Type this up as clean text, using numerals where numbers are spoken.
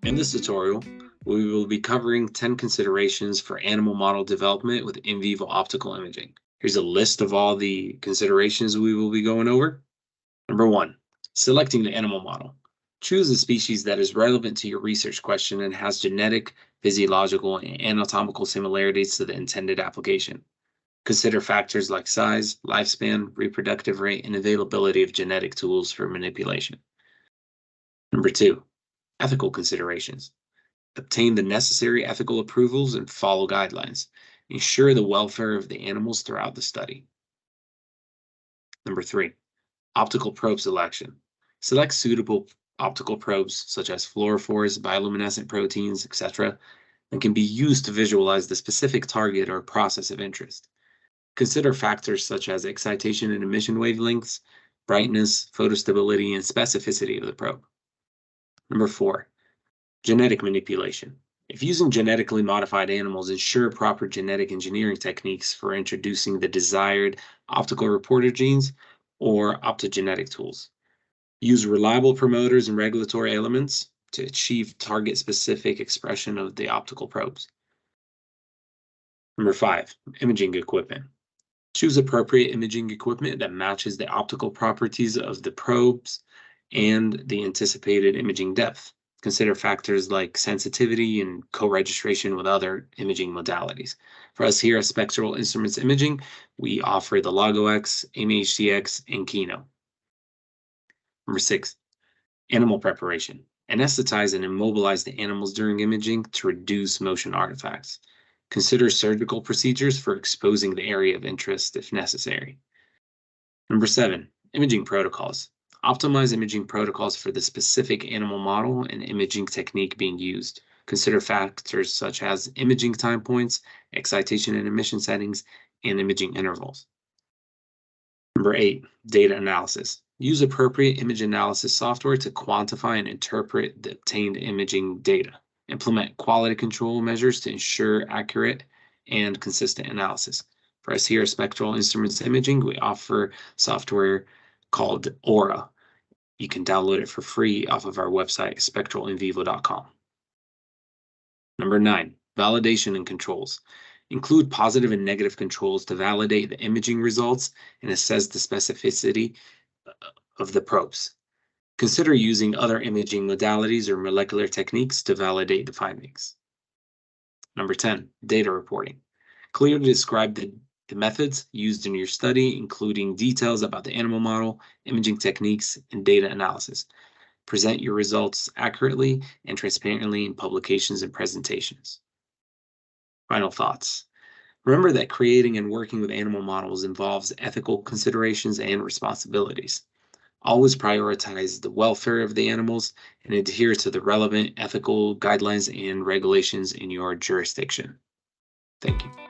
In this tutorial, we will be covering 10 considerations for animal model development with in vivo optical imaging. Here's a list of all the considerations we will be going over. Number 1, selecting the animal model. Choose a species that is relevant to your research question and has genetic, physiological, and anatomical similarities to the intended application. Consider factors like size, lifespan, reproductive rate, and availability of genetic tools for manipulation. Number 2, ethical considerations. Obtain the necessary ethical approvals and follow guidelines. Ensure the welfare of the animals throughout the study. Number 3, optical probe selection. Select suitable optical probes such as fluorophores, bioluminescent proteins, etc., that can be used to visualize the specific target or process of interest. Consider factors such as excitation and emission wavelengths, brightness, photostability, and specificity of the probe. Number 4, genetic manipulation. If using genetically modified animals, ensure proper genetic engineering techniques for introducing the desired optical reporter genes or optogenetic tools. Use reliable promoters and regulatory elements to achieve target-specific expression of the optical probes. Number 5, imaging equipment. Choose appropriate imaging equipment that matches the optical properties of the probes and the anticipated imaging depth. Consider factors like sensitivity and co-registration with other imaging modalities. For us here at Spectral Instruments Imaging, we offer the LOGO-X, AIM-HDX, and Kino. Number 6, animal preparation. Anesthetize and immobilize the animals during imaging to reduce motion artifacts. Consider surgical procedures for exposing the area of interest if necessary. Number 7, imaging protocols. Optimize imaging protocols for the specific animal model and imaging technique being used. Consider factors such as imaging time points, excitation and emission settings, and imaging intervals. Number 8, data analysis. Use appropriate image analysis software to quantify and interpret the obtained imaging data. Implement quality control measures to ensure accurate and consistent analysis. For us here at Spectral Instruments Imaging, we offer software called Aura. You can download it for free off of our website, spectralinvivo.com. Number 9, validation and controls. Include positive and negative controls to validate the imaging results and assess the specificity of the probes. Consider using other imaging modalities or molecular techniques to validate the findings. Number 10, data reporting. Clearly describe the methods used in your study, including details about the animal model, imaging techniques, and data analysis. Present your results accurately and transparently in publications and presentations. Final thoughts. Remember that creating and working with animal models involves ethical considerations and responsibilities. Always prioritize the welfare of the animals and adhere to the relevant ethical guidelines and regulations in your jurisdiction. Thank you.